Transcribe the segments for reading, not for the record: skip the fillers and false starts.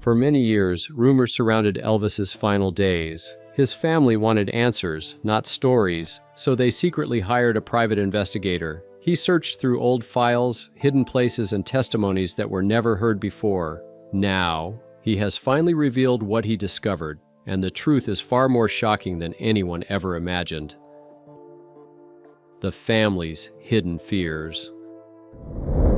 For many years, rumors surrounded Elvis's final days. His family wanted answers, not stories, so they secretly hired a private investigator. He searched through old files, hidden places, and testimonies that were never heard before. Now, he has finally revealed what he discovered, and the truth is far more shocking than anyone ever imagined. The family's hidden fears.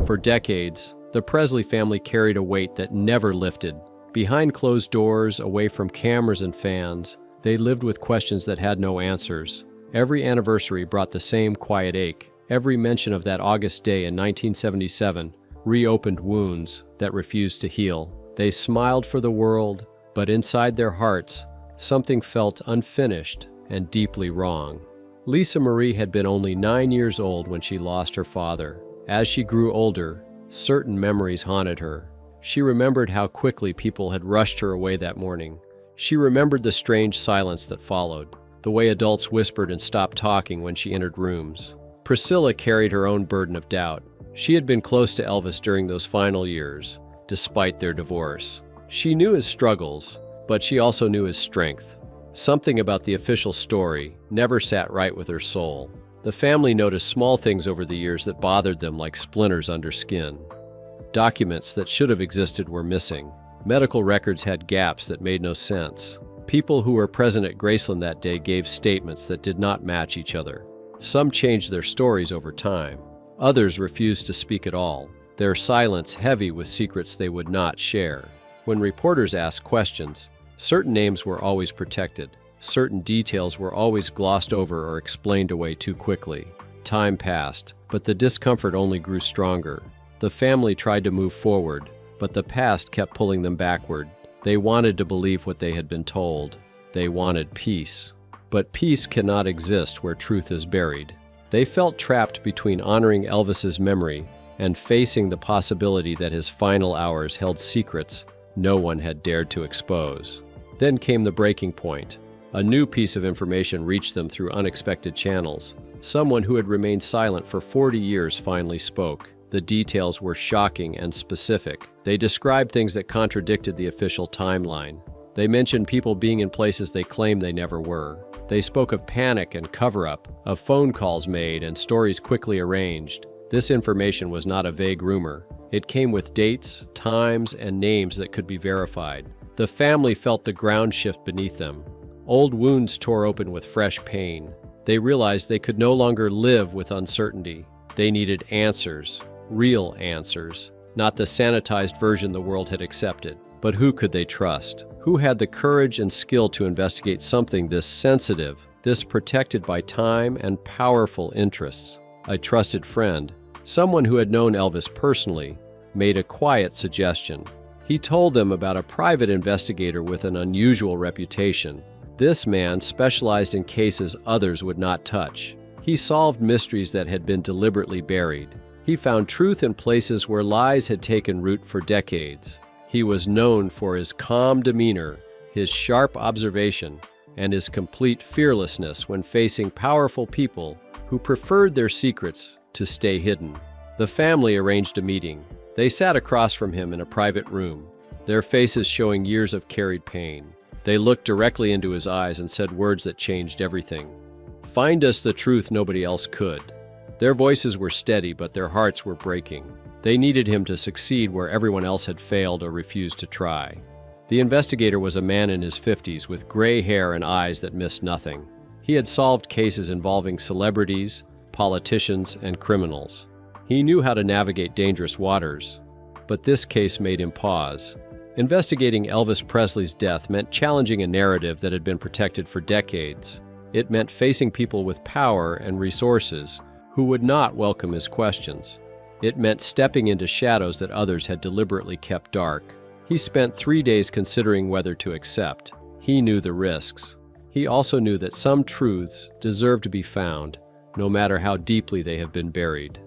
For decades, the Presley family carried a weight that never lifted. Behind closed doors, away from cameras and fans, they lived with questions that had no answers. Every anniversary brought the same quiet ache. Every mention of that August day in 1977 reopened wounds that refused to heal. They smiled for the world, but inside their hearts, something felt unfinished and deeply wrong. Lisa Marie had been only 9 years old when she lost her father. As she grew older, certain memories haunted her. She remembered how quickly people had rushed her away that morning. She remembered the strange silence that followed, the way adults whispered and stopped talking when she entered rooms. Priscilla carried her own burden of doubt. She had been close to Elvis during those final years, despite their divorce. She knew his struggles, but she also knew his strength. Something about the official story never sat right with her soul. The family noticed small things over the years that bothered them like splinters under skin. Documents that should have existed were missing. Medical records had gaps that made no sense. People who were present at Graceland that day gave statements that did not match each other. Some changed their stories over time. Others refused to speak at all, their silence heavy with secrets they would not share. When reporters asked questions, certain names were always protected. Certain details were always glossed over or explained away too quickly. Time passed, but the discomfort only grew stronger. The family tried to move forward, but the past kept pulling them backward. They wanted to believe what they had been told. They wanted peace. But peace cannot exist where truth is buried. They felt trapped between honoring Elvis's memory and facing the possibility that his final hours held secrets no one had dared to expose. Then came the breaking point. A new piece of information reached them through unexpected channels. Someone who had remained silent for 40 years finally spoke. The details were shocking and specific. They described things that contradicted the official timeline. They mentioned people being in places they claimed they never were. They spoke of panic and cover-up, of phone calls made and stories quickly arranged. This information was not a vague rumor. It came with dates, times, and names that could be verified. The family felt the ground shift beneath them. Old wounds tore open with fresh pain. They realized they could no longer live with uncertainty. They needed answers. Real answers, not the sanitized version the world had accepted. But who could they trust? Who had the courage and skill to investigate something this sensitive, this protected by time and powerful interests? A trusted friend, someone who had known Elvis personally, made a quiet suggestion. He told them about a private investigator with an unusual reputation. This man specialized in cases others would not touch. He solved mysteries that had been deliberately buried. He found truth in places where lies had taken root for decades. He was known for his calm demeanor, his sharp observation, and his complete fearlessness when facing powerful people who preferred their secrets to stay hidden. The family arranged a meeting. They sat across from him in a private room, their faces showing years of carried pain. They looked directly into his eyes and said words that changed everything. "Find us the truth nobody else could." Their voices were steady, but their hearts were breaking. They needed him to succeed where everyone else had failed or refused to try. The investigator was a man in his 50s with gray hair and eyes that missed nothing. He had solved cases involving celebrities, politicians, and criminals. He knew how to navigate dangerous waters, but this case made him pause. Investigating Elvis Presley's death meant challenging a narrative that had been protected for decades. It meant facing people with power and resources who would not welcome his questions. It meant stepping into shadows that others had deliberately kept dark. He spent 3 days considering whether to accept. He knew the risks. He also knew that some truths deserve to be found, no matter how deeply they have been buried.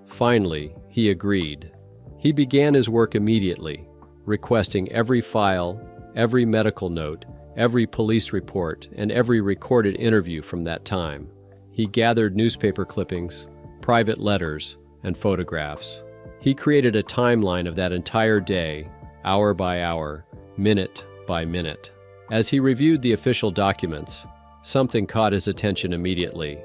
Finally, he agreed. He began his work immediately, requesting every file, every medical note, every police report, and every recorded interview from that time. He gathered newspaper clippings, private letters, and photographs. He created a timeline of that entire day, hour by hour, minute by minute. As he reviewed the official documents, something caught his attention immediately.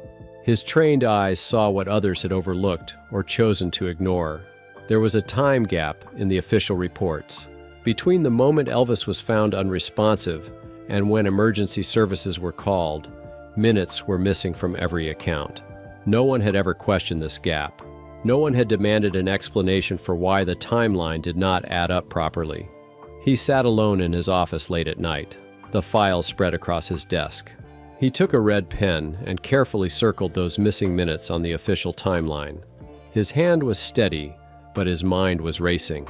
His trained eyes saw what others had overlooked or chosen to ignore. There was a time gap in the official reports. Between the moment Elvis was found unresponsive and when emergency services were called, minutes were missing from every account. No one had ever questioned this gap. No one had demanded an explanation for why the timeline did not add up properly. He sat alone in his office late at night, the files spread across his desk. He took a red pen and carefully circled those missing minutes on the official timeline. His hand was steady, but his mind was racing.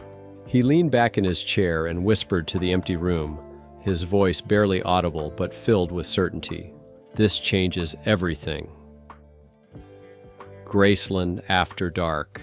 He leaned back in his chair and whispered to the empty room, his voice barely audible but filled with certainty. This changes everything. Graceland after dark.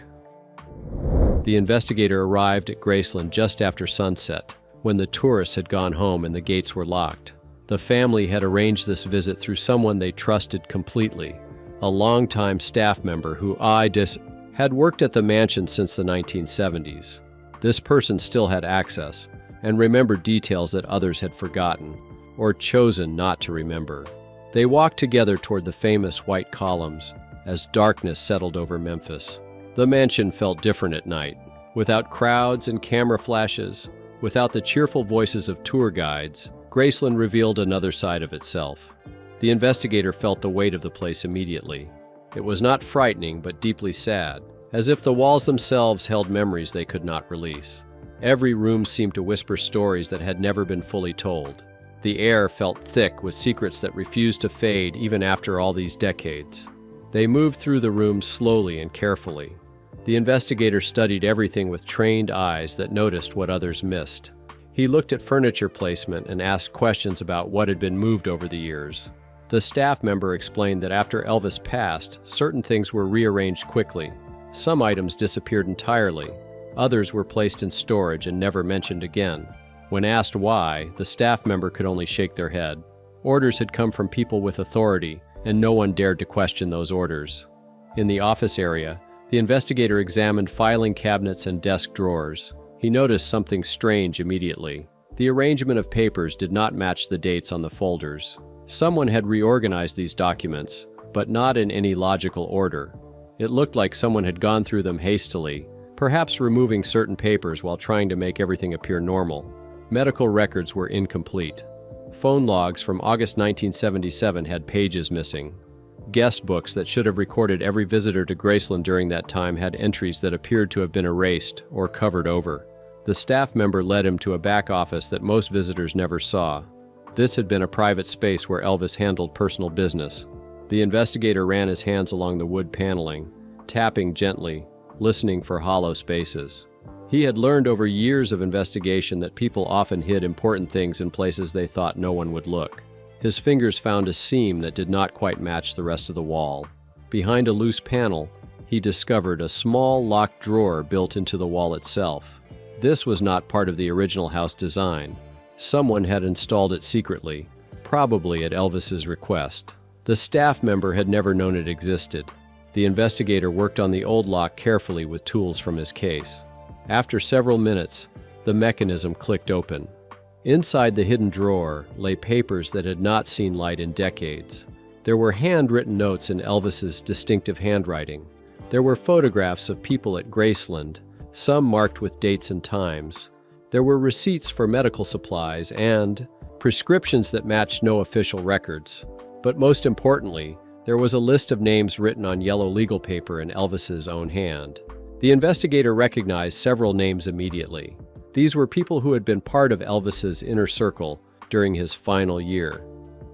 The investigator arrived at Graceland just after sunset, when the tourists had gone home and the gates were locked. The family had arranged this visit through someone they trusted completely, a longtime staff member who had worked at the mansion since the 1970s. This person still had access and remembered details that others had forgotten or chosen not to remember. They walked together toward the famous white columns as darkness settled over Memphis. The mansion felt different at night, without crowds and camera flashes, without the cheerful voices of tour guides. Graceland revealed another side of itself. The investigator felt the weight of the place immediately. It was not frightening, but deeply sad, as if the walls themselves held memories they could not release. Every room seemed to whisper stories that had never been fully told. The air felt thick with secrets that refused to fade even after all these decades. They moved through the rooms slowly and carefully. The investigator studied everything with trained eyes that noticed what others missed. He looked at furniture placement and asked questions about what had been moved over the years. The staff member explained that after Elvis passed, certain things were rearranged quickly. Some items disappeared entirely. Others were placed in storage and never mentioned again. When asked why, the staff member could only shake their head. Orders had come from people with authority, and no one dared to question those orders. In the office area, the investigator examined filing cabinets and desk drawers. He noticed something strange immediately. The arrangement of papers did not match the dates on the folders. Someone had reorganized these documents, but not in any logical order. It looked like someone had gone through them hastily, perhaps removing certain papers while trying to make everything appear normal. Medical records were incomplete. Phone logs from August 1977 had pages missing. Guest books that should have recorded every visitor to Graceland during that time had entries that appeared to have been erased or covered over. The staff member led him to a back office that most visitors never saw. This had been a private space where Elvis handled personal business. The investigator ran his hands along the wood paneling, tapping gently, listening for hollow spaces. He had learned over years of investigation that people often hid important things in places they thought no one would look. His fingers found a seam that did not quite match the rest of the wall. Behind a loose panel, he discovered a small locked drawer built into the wall itself. This was not part of the original house design. Someone had installed it secretly, probably at Elvis's request. The staff member had never known it existed. The investigator worked on the old lock carefully with tools from his case. After several minutes, the mechanism clicked open. Inside the hidden drawer lay papers that had not seen light in decades. There were handwritten notes in Elvis's distinctive handwriting. There were photographs of people at Graceland, some marked with dates and times. There were receipts for medical supplies and prescriptions that matched no official records. But most importantly, there was a list of names written on yellow legal paper in Elvis's own hand. The investigator recognized several names immediately. These were people who had been part of Elvis's inner circle during his final year.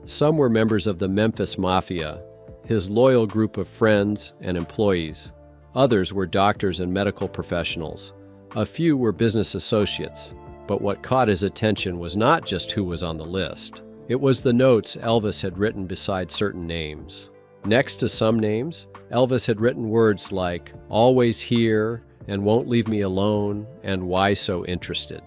Some were members of the Memphis Mafia, his loyal group of friends and employees. Others were doctors and medical professionals. A few were business associates, but what caught his attention was not just who was on the list. It was the notes Elvis had written beside certain names. Next to some names, Elvis had written words like, "always here," and "won't leave me alone," and "why so interested."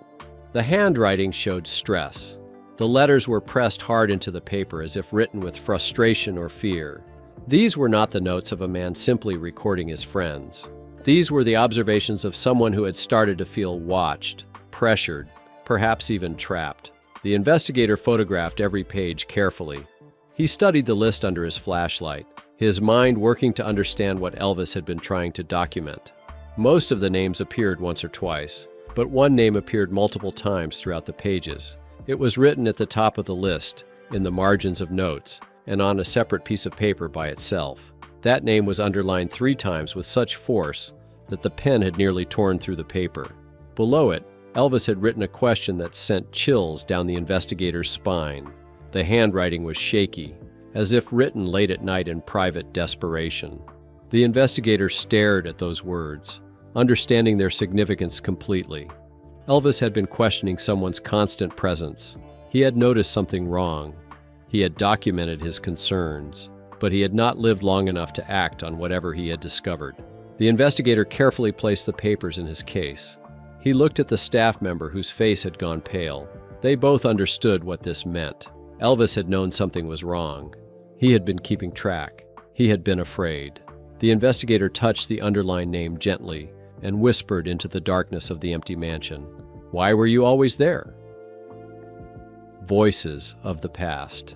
The handwriting showed stress. The letters were pressed hard into the paper as if written with frustration or fear. These were not the notes of a man simply recording his friends. These were the observations of someone who had started to feel watched, pressured, perhaps even trapped. The investigator photographed every page carefully. He studied the list under his flashlight, his mind working to understand what Elvis had been trying to document. Most of the names appeared once or twice, but one name appeared multiple times throughout the pages. It was written at the top of the list, in the margins of notes, and on a separate piece of paper by itself. That name was underlined 3 times with such force that the pen had nearly torn through the paper. Below it, Elvis had written a question that sent chills down the investigator's spine. The handwriting was shaky, as if written late at night in private desperation. The investigator stared at those words, understanding their significance completely. Elvis had been questioning someone's constant presence. He had noticed something wrong. He had documented his concerns, but he had not lived long enough to act on whatever he had discovered. The investigator carefully placed the papers in his case. He looked at the staff member whose face had gone pale. They both understood what this meant. Elvis had known something was wrong. He had been keeping track. He had been afraid. The investigator touched the underlined name gently and whispered into the darkness of the empty mansion. "Why were you always there?" Voices of the past.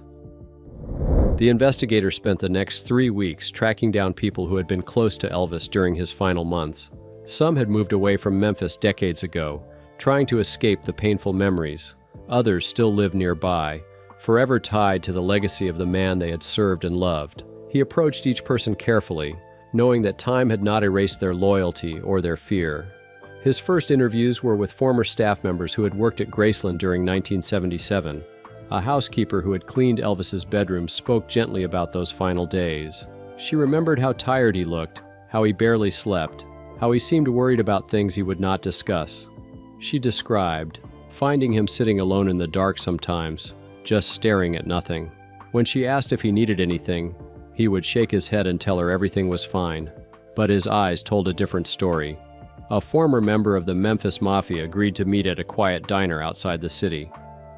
The investigator spent the next 3 weeks tracking down people who had been close to Elvis during his final months. Some had moved away from Memphis decades ago, trying to escape the painful memories. Others still lived nearby, forever tied to the legacy of the man they had served and loved. He approached each person carefully, knowing that time had not erased their loyalty or their fear. His first interviews were with former staff members who had worked at Graceland during 1977. A housekeeper who had cleaned Elvis's bedroom spoke gently about those final days. She remembered how tired he looked, how he barely slept, how he seemed worried about things he would not discuss. She described finding him sitting alone in the dark sometimes, just staring at nothing. When she asked if he needed anything, he would shake his head and tell her everything was fine. But his eyes told a different story. A former member of the Memphis Mafia agreed to meet at a quiet diner outside the city.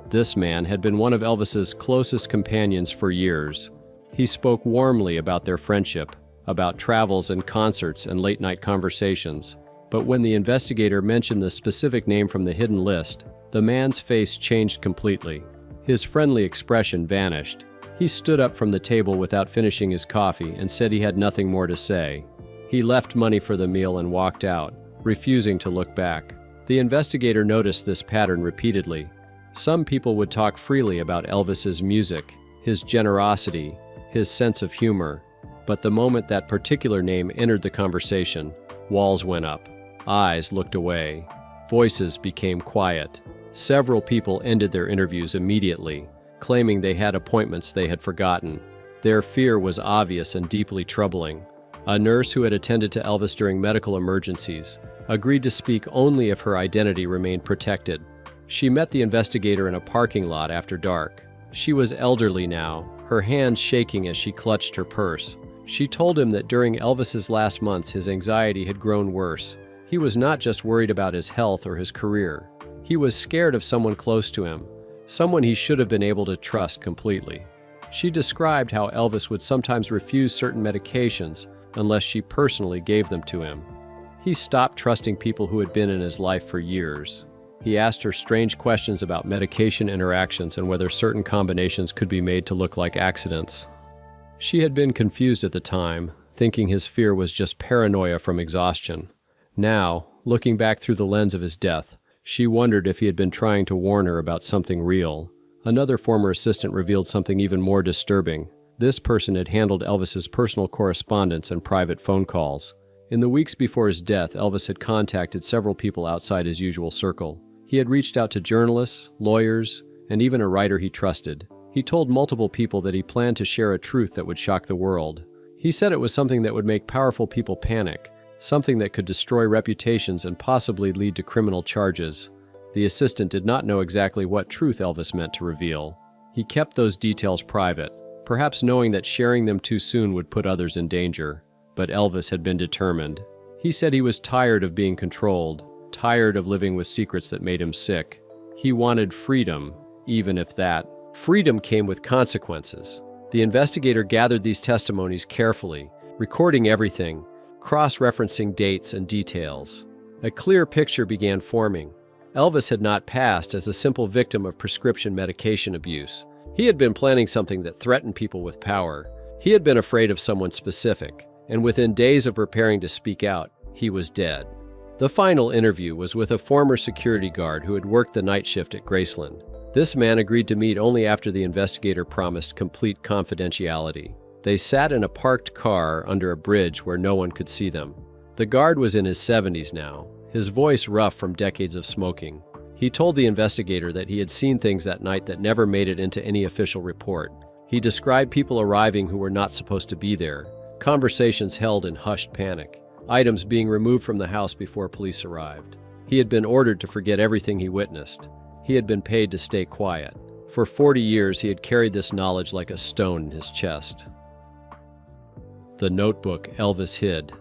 This man had been one of Elvis's closest companions for years. He spoke warmly about their friendship, about travels and concerts and late-night conversations. But when the investigator mentioned the specific name from the hidden list, the man's face changed completely. His friendly expression vanished. He stood up from the table without finishing his coffee and said he had nothing more to say. He left money for the meal and walked out, refusing to look back. The investigator noticed this pattern repeatedly. Some people would talk freely about Elvis's music, his generosity, his sense of humor, but the moment that particular name entered the conversation, walls went up, eyes looked away, voices became quiet. Several people ended their interviews immediately, claiming they had appointments they had forgotten. Their fear was obvious and deeply troubling. A nurse who had attended to Elvis during medical emergencies agreed to speak only if her identity remained protected. She met the investigator in a parking lot after dark. She was elderly now, her hands shaking as she clutched her purse. She told him that during Elvis's last months his anxiety had grown worse. He was not just worried about his health or his career. He was scared of someone close to him, someone he should have been able to trust completely. She described how Elvis would sometimes refuse certain medications unless she personally gave them to him. He stopped trusting people who had been in his life for years. He asked her strange questions about medication interactions and whether certain combinations could be made to look like accidents. She had been confused at the time, thinking his fear was just paranoia from exhaustion. Now, looking back through the lens of his death, she wondered if he had been trying to warn her about something real. Another former assistant revealed something even more disturbing. This person had handled Elvis's personal correspondence and private phone calls. In the weeks before his death, Elvis had contacted several people outside his usual circle. He had reached out to journalists, lawyers, and even a writer he trusted. He told multiple people that he planned to share a truth that would shock the world. He said it was something that would make powerful people panic, something that could destroy reputations and possibly lead to criminal charges. The assistant did not know exactly what truth Elvis meant to reveal. He kept those details private, perhaps knowing that sharing them too soon would put others in danger. But Elvis had been determined. He said he was tired of being controlled, tired of living with secrets that made him sick. He wanted freedom, even if that freedom came with consequences. The investigator gathered these testimonies carefully, recording everything, cross-referencing dates and details. A clear picture began forming. Elvis had not passed as a simple victim of prescription medication abuse. He had been planning something that threatened people with power. He had been afraid of someone specific, and within days of preparing to speak out, he was dead. The final interview was with a former security guard who had worked the night shift at Graceland. This man agreed to meet only after the investigator promised complete confidentiality. They sat in a parked car under a bridge where no one could see them. The guard was in his 70s now, his voice rough from decades of smoking. He told the investigator that he had seen things that night that never made it into any official report. He described people arriving who were not supposed to be there, conversations held in hushed panic, items being removed from the house before police arrived. He had been ordered to forget everything he witnessed. He had been paid to stay quiet. For 40 years, he had carried this knowledge like a stone in his chest. The notebook Elvis hid.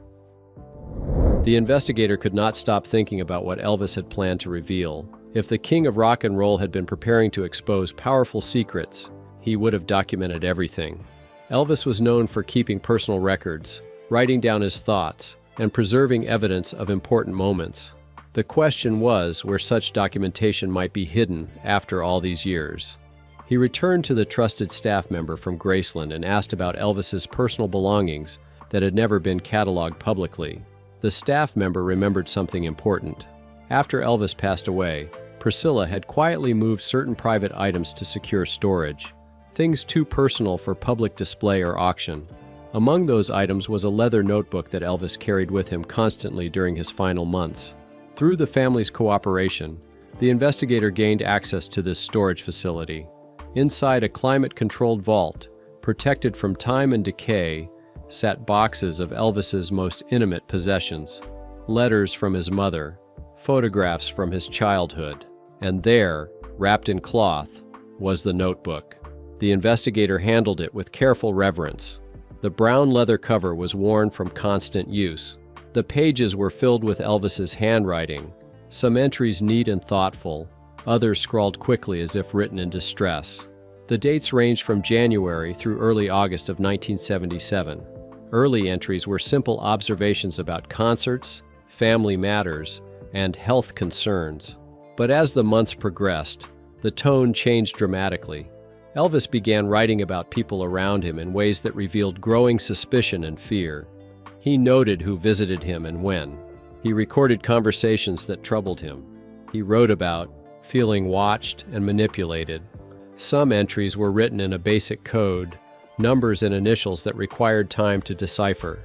The investigator could not stop thinking about what Elvis had planned to reveal. If the king of rock and roll had been preparing to expose powerful secrets, he would have documented everything. Elvis was known for keeping personal records, writing down his thoughts, and preserving evidence of important moments. The question was where such documentation might be hidden after all these years. He returned to the trusted staff member from Graceland and asked about Elvis's personal belongings that had never been cataloged publicly. The staff member remembered something important. After Elvis passed away, Priscilla had quietly moved certain private items to secure storage, things too personal for public display or auction. Among those items was a leather notebook that Elvis carried with him constantly during his final months. Through the family's cooperation, the investigator gained access to this storage facility. Inside a climate-controlled vault, protected from time and decay, sat boxes of Elvis's most intimate possessions, letters from his mother, photographs from his childhood, and there, wrapped in cloth, was the notebook. The investigator handled it with careful reverence. The brown leather cover was worn from constant use. The pages were filled with Elvis's handwriting, some entries neat and thoughtful, others scrawled quickly as if written in distress. The dates ranged from January through early August of 1977. Early entries were simple observations about concerts, family matters, and health concerns. But as the months progressed, the tone changed dramatically. Elvis began writing about people around him in ways that revealed growing suspicion and fear. He noted who visited him and when. He recorded conversations that troubled him. He wrote about feeling watched and manipulated. Some entries were written in a basic code, numbers and initials that required time to decipher.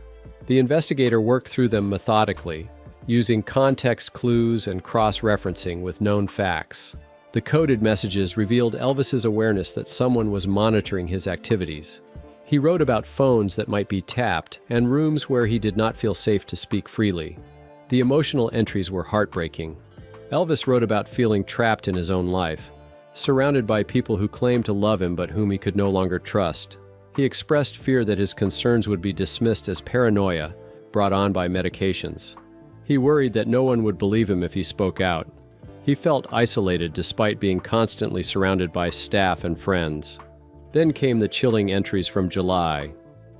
The investigator worked through them methodically, using context clues and cross-referencing with known facts. The coded messages revealed Elvis's awareness that someone was monitoring his activities. He wrote about phones that might be tapped and rooms where he did not feel safe to speak freely. The emotional entries were heartbreaking. Elvis wrote about feeling trapped in his own life, surrounded by people who claimed to love him but whom he could no longer trust. He expressed fear that his concerns would be dismissed as paranoia brought on by medications. He worried that no one would believe him if he spoke out. He felt isolated despite being constantly surrounded by staff and friends. Then came the chilling entries from July.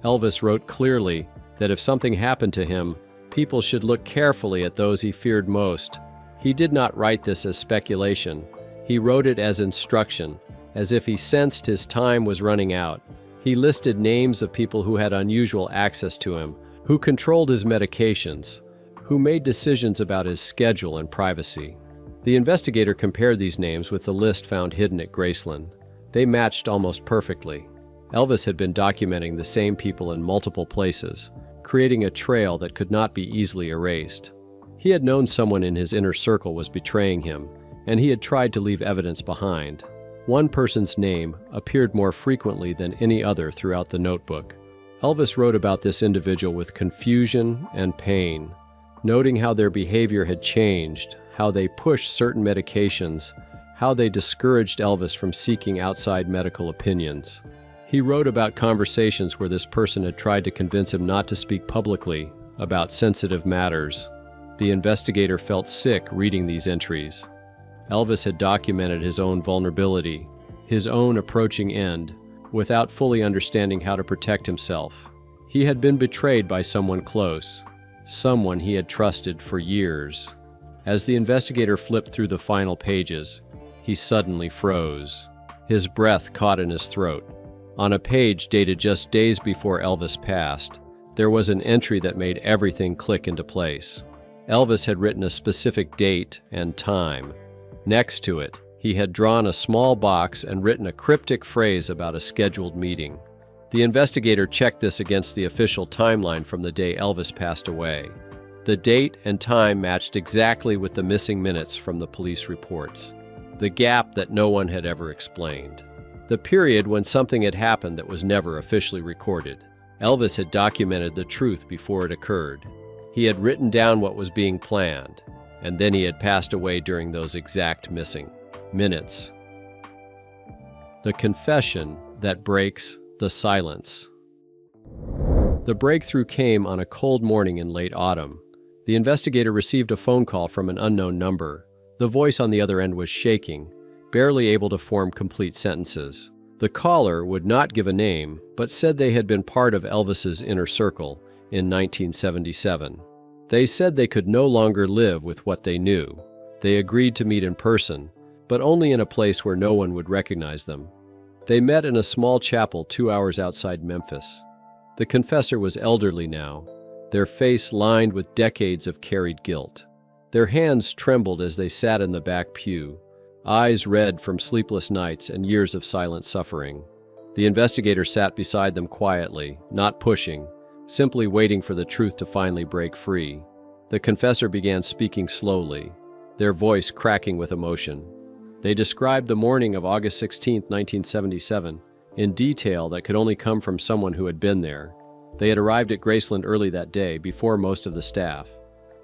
Elvis wrote clearly that if something happened to him, people should look carefully at those he feared most. He did not write this as speculation. He wrote it as instruction, as if he sensed his time was running out. He listed names of people who had unusual access to him, who controlled his medications, who made decisions about his schedule and privacy. The investigator compared these names with the list found hidden at Graceland. They matched almost perfectly. Elvis had been documenting the same people in multiple places, creating a trail that could not be easily erased. He had known someone in his inner circle was betraying him, and he had tried to leave evidence behind. One person's name appeared more frequently than any other throughout the notebook. Elvis wrote about this individual with confusion and pain, noting how their behavior had changed, how they pushed certain medications, how they discouraged Elvis from seeking outside medical opinions. He wrote about conversations where this person had tried to convince him not to speak publicly about sensitive matters. The investigator felt sick reading these entries. Elvis had documented his own vulnerability, his own approaching end, without fully understanding how to protect himself. He had been betrayed by someone close, someone he had trusted for years. As the investigator flipped through the final pages, he suddenly froze. His breath caught in his throat. On a page dated just days before Elvis passed, there was an entry that made everything click into place. Elvis had written a specific date and time. Next to it, he had drawn a small box and written a cryptic phrase about a scheduled meeting. The investigator checked this against the official timeline from the day Elvis passed away. The date and time matched exactly with the missing minutes from the police reports. The gap that no one had ever explained. The period when something had happened that was never officially recorded. Elvis had documented the truth before it occurred. He had written down what was being planned, and then he had passed away during those exact missing minutes. The confession that breaks the silence. The breakthrough came on a cold morning in late autumn. The investigator received a phone call from an unknown number. The voice on the other end was shaking, barely able to form complete sentences. The caller would not give a name, but said they had been part of Elvis's inner circle in 1977. They said they could no longer live with what they knew. They agreed to meet in person, but only in a place where no one would recognize them. They met in a small chapel 2 hours outside Memphis. The confessor was elderly now, their face lined with decades of carried guilt. Their hands trembled as they sat in the back pew, eyes red from sleepless nights and years of silent suffering. The investigator sat beside them quietly, not pushing, simply waiting for the truth to finally break free. The confessor began speaking slowly, their voice cracking with emotion. They described the morning of August 16, 1977, in detail that could only come from someone who had been there. They had arrived at Graceland early that day, before most of the staff.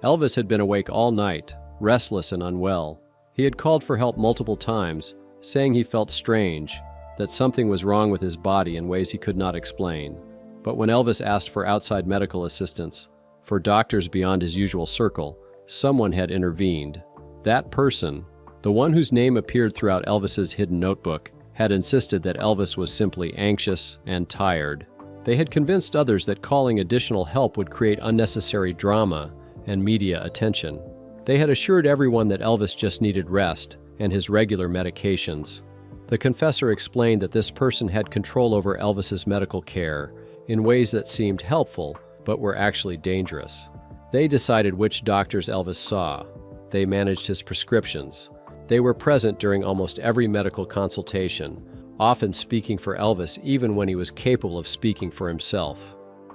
Elvis had been awake all night, restless and unwell. He had called for help multiple times, saying he felt strange, that something was wrong with his body in ways he could not explain. But when Elvis asked for outside medical assistance, for doctors beyond his usual circle, someone had intervened. That person, the one whose name appeared throughout Elvis's hidden notebook, had insisted that Elvis was simply anxious and tired. They had convinced others that calling additional help would create unnecessary drama and media attention. They had assured everyone that Elvis just needed rest and his regular medications. The confessor explained that this person had control over Elvis's medical care in ways that seemed helpful but were actually dangerous. They decided which doctors Elvis saw. They managed his prescriptions. They were present during almost every medical consultation, often speaking for Elvis even when he was capable of speaking for himself.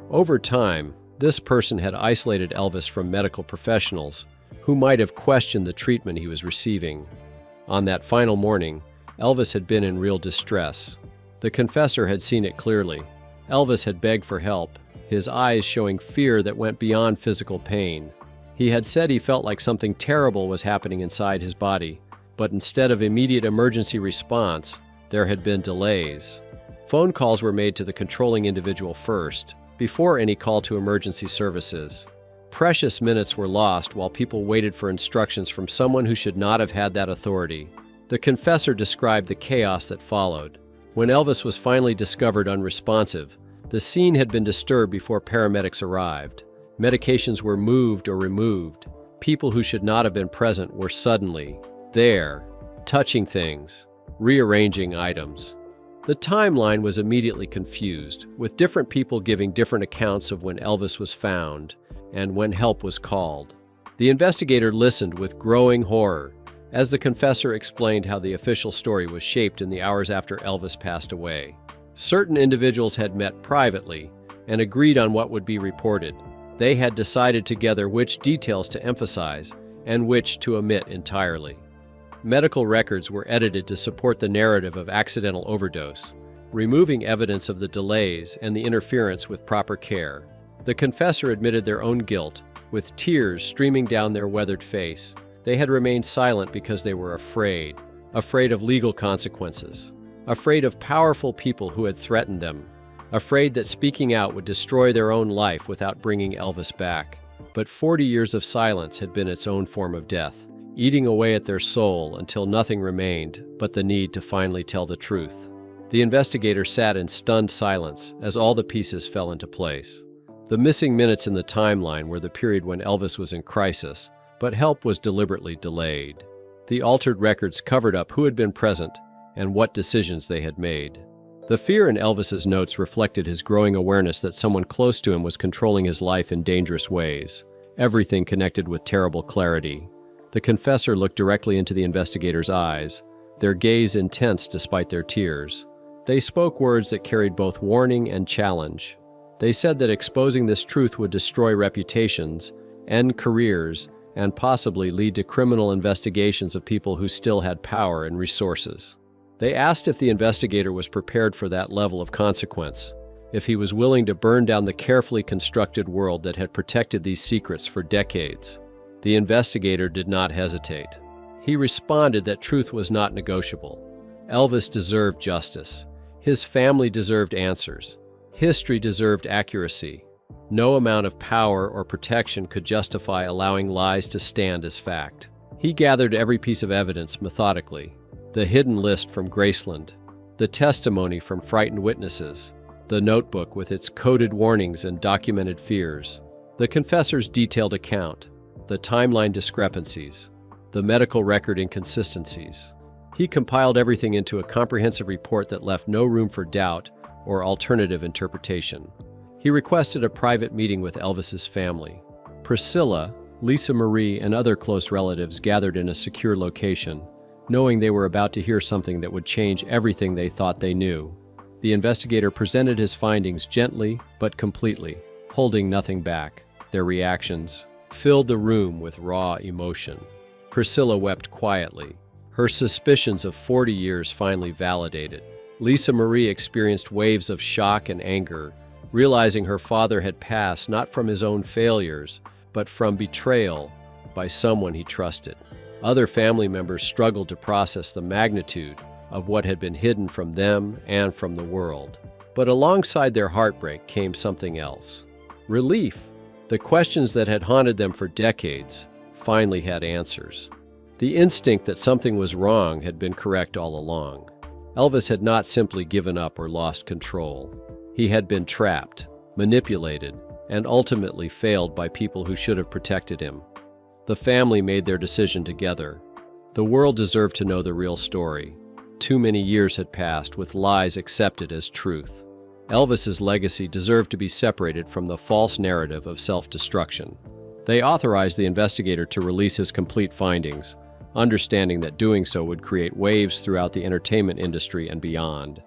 Over time, this person had isolated Elvis from medical professionals who might have questioned the treatment he was receiving. On that final morning, Elvis had been in real distress. The confessor had seen it clearly. Elvis had begged for help, his eyes showing fear that went beyond physical pain. He had said he felt like something terrible was happening inside his body, but instead of immediate emergency response, there had been delays. Phone calls were made to the controlling individual first, before any call to emergency services. Precious minutes were lost while people waited for instructions from someone who should not have had that authority. The confessor described the chaos that followed. When Elvis was finally discovered unresponsive, the scene had been disturbed before paramedics arrived. Medications were moved or removed. People who should not have been present were suddenly there, touching things, rearranging items. The timeline was immediately confused, with different people giving different accounts of when Elvis was found and when help was called. The investigator listened with growing horror as the confessor explained how the official story was shaped in the hours after Elvis passed away. Certain individuals had met privately and agreed on what would be reported. They had decided together which details to emphasize and which to omit entirely. Medical records were edited to support the narrative of accidental overdose, removing evidence of the delays and the interference with proper care. The confessor admitted their own guilt, with tears streaming down their weathered face. They had remained silent because they were afraid of legal consequences, afraid of powerful people who had threatened them, afraid that speaking out would destroy their own life without bringing Elvis back. But 40 years of silence had been its own form of death, eating away at their soul until nothing remained but the need to finally tell the truth. The investigator sat in stunned silence as all the pieces fell into place. The missing minutes in the timeline were the period when Elvis was in crisis, but help was deliberately delayed. The altered records covered up who had been present and what decisions they had made. The fear in Elvis's notes reflected his growing awareness that someone close to him was controlling his life in dangerous ways, everything connected with terrible clarity. The confessor looked directly into the investigator's eyes, their gaze intense despite their tears. They spoke words that carried both warning and challenge. They said that exposing this truth would destroy reputations, end careers, and possibly lead to criminal investigations of people who still had power and resources. They asked if the investigator was prepared for that level of consequence, if he was willing to burn down the carefully constructed world that had protected these secrets for decades. The investigator did not hesitate. He responded that truth was not negotiable. Elvis deserved justice. His family deserved answers. History deserved accuracy. No amount of power or protection could justify allowing lies to stand as fact. He gathered every piece of evidence methodically. The hidden list from Graceland, the testimony from frightened witnesses, the notebook with its coded warnings and documented fears, the confessor's detailed account, the timeline discrepancies, the medical record inconsistencies. He compiled everything into a comprehensive report that left no room for doubt or alternative interpretation. He requested a private meeting with Elvis's family. Priscilla, Lisa Marie, and other close relatives gathered in a secure location, knowing they were about to hear something that would change everything they thought they knew. The investigator presented his findings gently but completely, holding nothing back. Their reactions filled the room with raw emotion. Priscilla wept quietly, her suspicions of 40 years finally validated. Lisa Marie experienced waves of shock and anger, realizing her father had passed not from his own failures, but from betrayal by someone he trusted. Other family members struggled to process the magnitude of what had been hidden from them and from the world. But alongside their heartbreak came something else. Relief. The questions that had haunted them for decades finally had answers. The instinct that something was wrong had been correct all along. Elvis had not simply given up or lost control. He had been trapped, manipulated, and ultimately failed by people who should have protected him. The family made their decision together. The world deserved to know the real story. Too many years had passed with lies accepted as truth. Elvis's legacy deserved to be separated from the false narrative of self-destruction. They authorized the investigator to release his complete findings, understanding that doing so would create waves throughout the entertainment industry and beyond.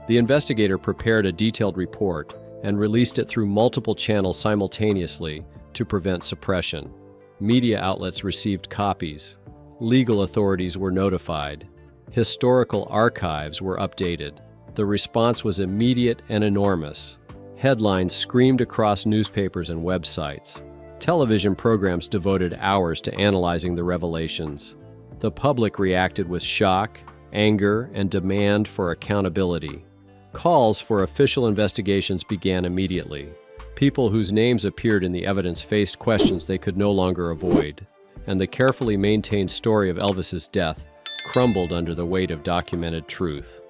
The investigator prepared a detailed report and released it through multiple channels simultaneously to prevent suppression. Media outlets received copies. Legal authorities were notified. Historical archives were updated. The response was immediate and enormous. Headlines screamed across newspapers and websites. Television programs devoted hours to analyzing the revelations. The public reacted with shock, anger, and demand for accountability. Calls for official investigations began immediately. People whose names appeared in the evidence faced questions they could no longer avoid, and the carefully maintained story of Elvis's death crumbled under the weight of documented truth.